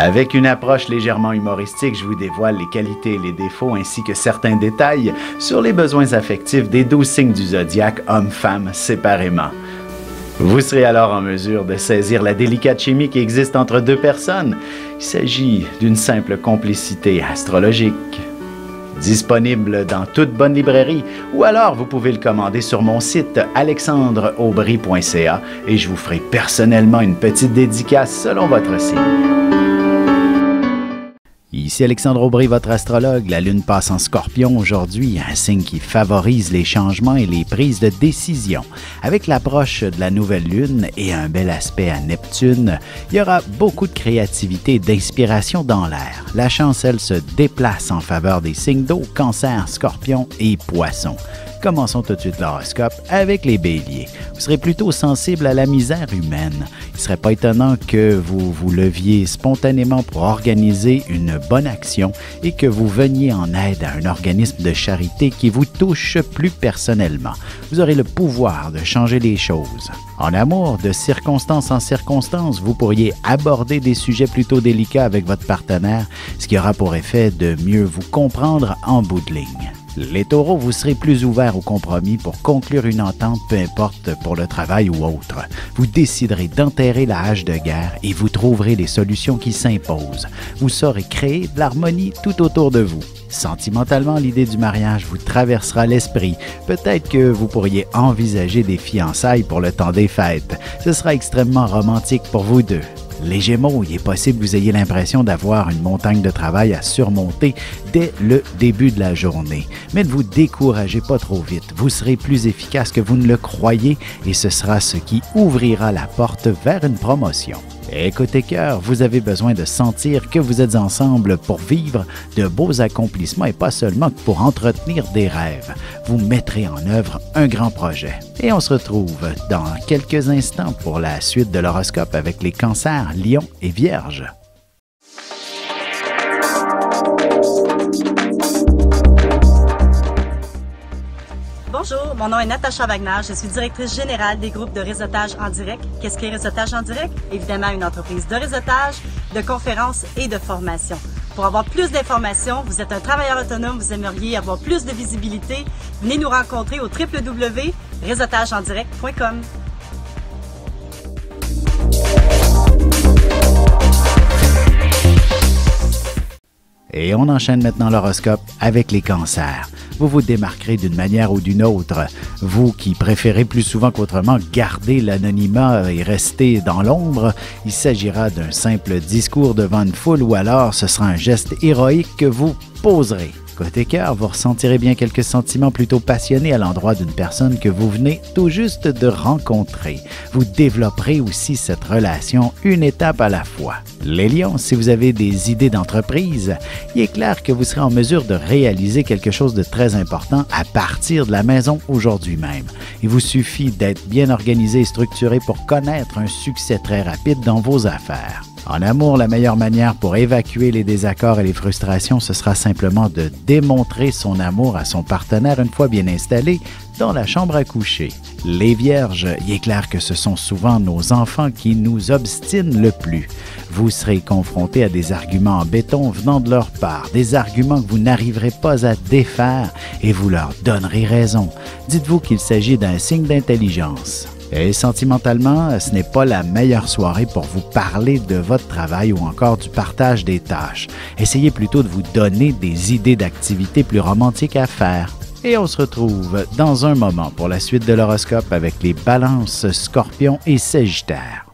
Avec une approche légèrement humoristique, je vous dévoile les qualités et les défauts ainsi que certains détails sur les besoins affectifs des 12 signes du zodiaque, hommes-femmes séparément. Vous serez alors en mesure de saisir la délicate chimie qui existe entre deux personnes. Il s'agit d'une simple complicité astrologique. Disponible dans toute bonne librairie ou alors vous pouvez le commander sur mon site alexandreaubry.ca et je vous ferai personnellement une petite dédicace selon votre signe. Ici Alexandre Aubry, votre astrologue. La Lune passe en Scorpion aujourd'hui, un signe qui favorise les changements et les prises de décision. Avec l'approche de la nouvelle Lune et un bel aspect à Neptune, il y aura beaucoup de créativité et d'inspiration dans l'air. La chance, elle, se déplace en faveur des signes d'eau, Cancer, Scorpion et Poisson. Commençons tout de suite l'horoscope avec les béliers. Vous serez plutôt sensible à la misère humaine. Il ne serait pas étonnant que vous vous leviez spontanément pour organiser une bonne action et que vous veniez en aide à un organisme de charité qui vous touche plus personnellement. Vous aurez le pouvoir de changer les choses. En amour, de circonstance en circonstance, vous pourriez aborder des sujets plutôt délicats avec votre partenaire, ce qui aura pour effet de mieux vous comprendre en bout de ligne. Les taureaux, vous serez plus ouverts au compromis pour conclure une entente, peu importe pour le travail ou autre. Vous déciderez d'enterrer la hache de guerre et vous trouverez les solutions qui s'imposent. Vous saurez créer de l'harmonie tout autour de vous. Sentimentalement, l'idée du mariage vous traversera l'esprit. Peut-être que vous pourriez envisager des fiançailles pour le temps des fêtes. Ce sera extrêmement romantique pour vous deux. Les Gémeaux, il est possible que vous ayez l'impression d'avoir une montagne de travail à surmonter dès le début de la journée. Mais ne vous découragez pas trop vite. Vous serez plus efficace que vous ne le croyez et ce sera ce qui ouvrira la porte vers une promotion. Et côté cœur, vous avez besoin de sentir que vous êtes ensemble pour vivre de beaux accomplissements et pas seulement pour entretenir des rêves. Vous mettrez en œuvre un grand projet. Et on se retrouve dans quelques instants pour la suite de l'horoscope avec les cancers, lions et vierges. Bonjour, mon nom est Natacha Wagner, je suis directrice générale des groupes de réseautage en direct. Qu'est-ce qu'est réseautage en direct? Évidemment, une entreprise de réseautage, de conférences et de formation. Pour avoir plus d'informations, vous êtes un travailleur autonome, vous aimeriez avoir plus de visibilité, venez nous rencontrer au www.réseautageendirect.com. Et on enchaîne maintenant l'horoscope avec les cancers. Vous vous démarquerez d'une manière ou d'une autre. Vous qui préférez plus souvent qu'autrement garder l'anonymat et rester dans l'ombre, il s'agira d'un simple discours devant une foule ou alors ce sera un geste héroïque que vous poserez. Côté cœur, vous ressentirez bien quelques sentiments plutôt passionnés à l'endroit d'une personne que vous venez tout juste de rencontrer. Vous développerez aussi cette relation une étape à la fois. Les lions, si vous avez des idées d'entreprise, il est clair que vous serez en mesure de réaliser quelque chose de très important à partir de la maison aujourd'hui même. Il vous suffit d'être bien organisé et structuré pour connaître un succès très rapide dans vos affaires. En amour, la meilleure manière pour évacuer les désaccords et les frustrations, ce sera simplement de démontrer son amour à son partenaire une fois bien installé dans la chambre à coucher. Les vierges, il est clair que ce sont souvent nos enfants qui nous obstinent le plus. Vous serez confrontés à des arguments en béton venant de leur part, des arguments que vous n'arriverez pas à défaire et vous leur donnerez raison. Dites-vous qu'il s'agit d'un signe d'intelligence. Et sentimentalement, ce n'est pas la meilleure soirée pour vous parler de votre travail ou encore du partage des tâches. Essayez plutôt de vous donner des idées d'activités plus romantiques à faire. Et on se retrouve dans un moment pour la suite de l'horoscope avec les balances, scorpions et sagittaires.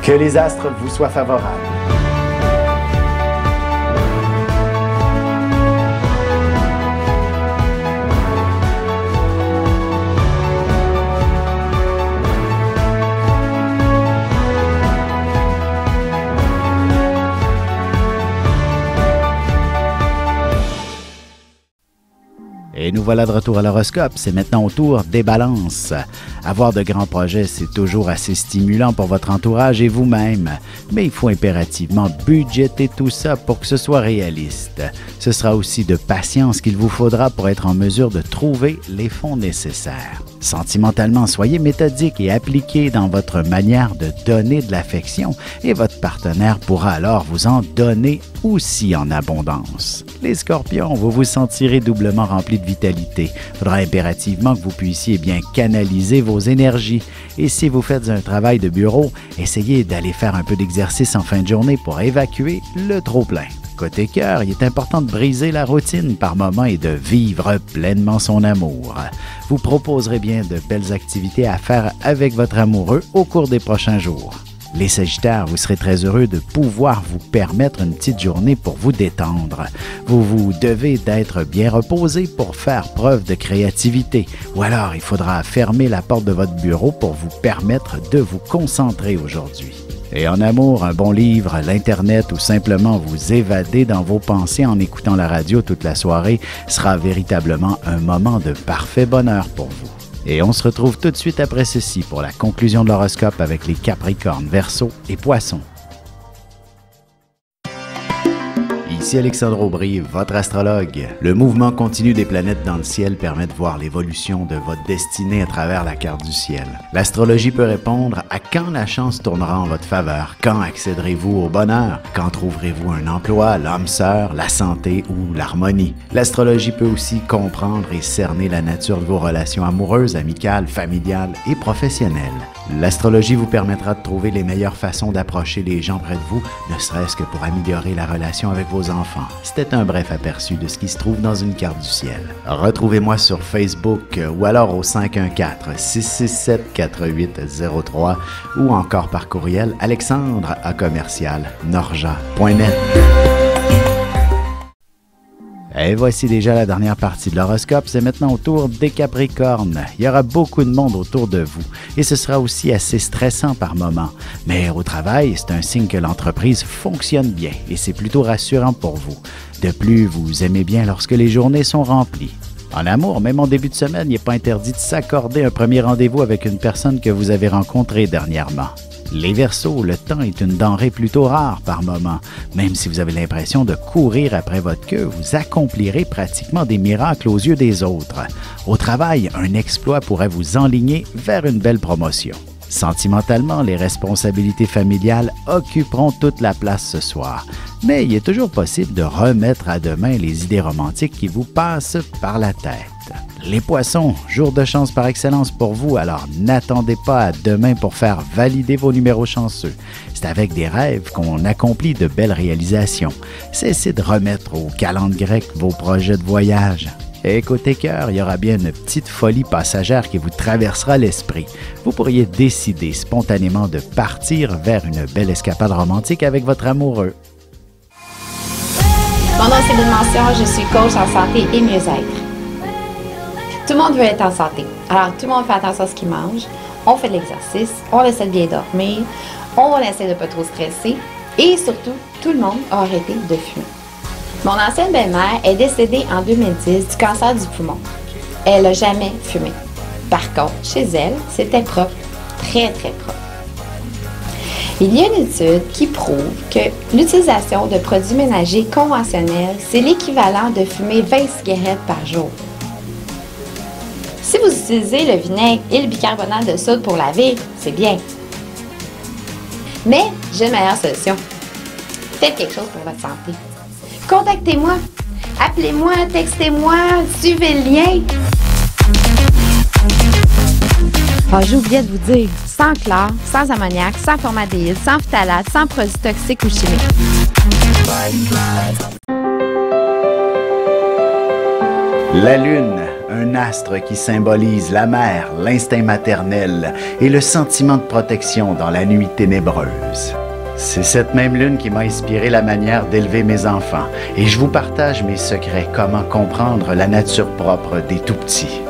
Que les astres vous soient favorables. Et nous voilà de retour à l'horoscope. C'est maintenant au tour des balances. Avoir de grands projets, c'est toujours assez stimulant pour votre entourage et vous-même. Mais il faut impérativement budgéter tout ça pour que ce soit réaliste. Ce sera aussi de patience qu'il vous faudra pour être en mesure de trouver les fonds nécessaires. Sentimentalement, soyez méthodique et appliqué dans votre manière de donner de l'affection et votre partenaire pourra alors vous en donner aussi en abondance. Les scorpions, vous vous sentirez doublement rempli de vitalité. Il faudra impérativement que vous puissiez bien canaliser vos énergies. Et si vous faites un travail de bureau, essayez d'aller faire un peu d'exercice en fin de journée pour évacuer le trop-plein. Côté cœur, il est important de briser la routine par moments et de vivre pleinement son amour. Vous proposerez bien de belles activités à faire avec votre amoureux au cours des prochains jours. Les Sagittaires, vous serez très heureux de pouvoir vous permettre une petite journée pour vous détendre. Vous devez d'être bien reposé pour faire preuve de créativité. Ou alors, il faudra fermer la porte de votre bureau pour vous permettre de vous concentrer aujourd'hui. Et en amour, un bon livre, l'Internet ou simplement vous évader dans vos pensées en écoutant la radio toute la soirée sera véritablement un moment de parfait bonheur pour vous. Et on se retrouve tout de suite après ceci pour la conclusion de l'horoscope avec les Capricornes, Verseaux et Poissons. Ici Alexandre Aubry, votre astrologue. Le mouvement continu des planètes dans le ciel permet de voir l'évolution de votre destinée à travers la carte du ciel. L'astrologie peut répondre à quand la chance tournera en votre faveur, quand accéderez-vous au bonheur, quand trouverez-vous un emploi, l'âme sœur, la santé ou l'harmonie. L'astrologie peut aussi comprendre et cerner la nature de vos relations amoureuses, amicales, familiales et professionnelles. L'astrologie vous permettra de trouver les meilleures façons d'approcher les gens près de vous, ne serait-ce que pour améliorer la relation avec vos enfants. C'était un bref aperçu de ce qui se trouve dans une carte du ciel. Retrouvez-moi sur Facebook ou alors au 514-667-4803 ou encore par courriel alexandre@norja.net. Et voici déjà la dernière partie de l'horoscope, c'est maintenant au tour des Capricornes. Il y aura beaucoup de monde autour de vous et ce sera aussi assez stressant par moments. Mais au travail, c'est un signe que l'entreprise fonctionne bien et c'est plutôt rassurant pour vous. De plus, vous aimez bien lorsque les journées sont remplies. En amour, même en début de semaine, il n'est pas interdit de s'accorder un premier rendez-vous avec une personne que vous avez rencontrée dernièrement. Les Verseaux, le temps est une denrée plutôt rare par moment. Même si vous avez l'impression de courir après votre queue, vous accomplirez pratiquement des miracles aux yeux des autres. Au travail, un exploit pourrait vous enligner vers une belle promotion. Sentimentalement, les responsabilités familiales occuperont toute la place ce soir. Mais il est toujours possible de remettre à demain les idées romantiques qui vous passent par la tête. Les Poissons, jour de chance par excellence pour vous, alors n'attendez pas à demain pour faire valider vos numéros chanceux. C'est avec des rêves qu'on accomplit de belles réalisations. Cessez de remettre au calendrier grec vos projets de voyage. Et côté cœur, il y aura bien une petite folie passagère qui vous traversera l'esprit. Vous pourriez décider spontanément de partir vers une belle escapade romantique avec votre amoureux. Mon nom c'est Lynn Mention, je suis coach en santé et mieux-être. Tout le monde veut être en santé. Alors, tout le monde fait attention à ce qu'il mange. On fait de l'exercice, on essaie de bien dormir, on essaie de ne pas trop stresser et surtout, tout le monde a arrêté de fumer. Mon ancienne belle-mère est décédée en 2010 du cancer du poumon. Elle n'a jamais fumé. Par contre, chez elle, c'était propre, très très propre. Il y a une étude qui prouve que l'utilisation de produits ménagers conventionnels, c'est l'équivalent de fumer 20 cigarettes par jour. Si vous utilisez le vinaigre et le bicarbonate de soude pour laver, c'est bien. Mais j'ai une meilleure solution. Faites quelque chose pour votre santé. Contactez-moi. Appelez-moi, textez-moi, suivez le lien. Ah, j'ai oublié de vous dire, sans chlore, sans ammoniac, sans formaldéhyde, sans phtalate, sans produits toxiques ou chimiques. La Lune, un astre qui symbolise la mère, l'instinct maternel et le sentiment de protection dans la nuit ténébreuse. C'est cette même lune qui m'a inspiré la manière d'élever mes enfants et je vous partage mes secrets, comment comprendre la nature propre des tout-petits.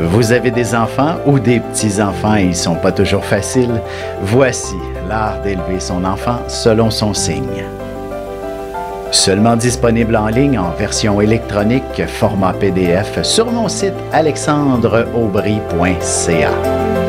Vous avez des enfants ou des petits-enfants et ils ne sont pas toujours faciles? Voici l'art d'élever son enfant selon son signe. Seulement disponible en ligne en version électronique format PDF sur mon site alexandreaubry.ca.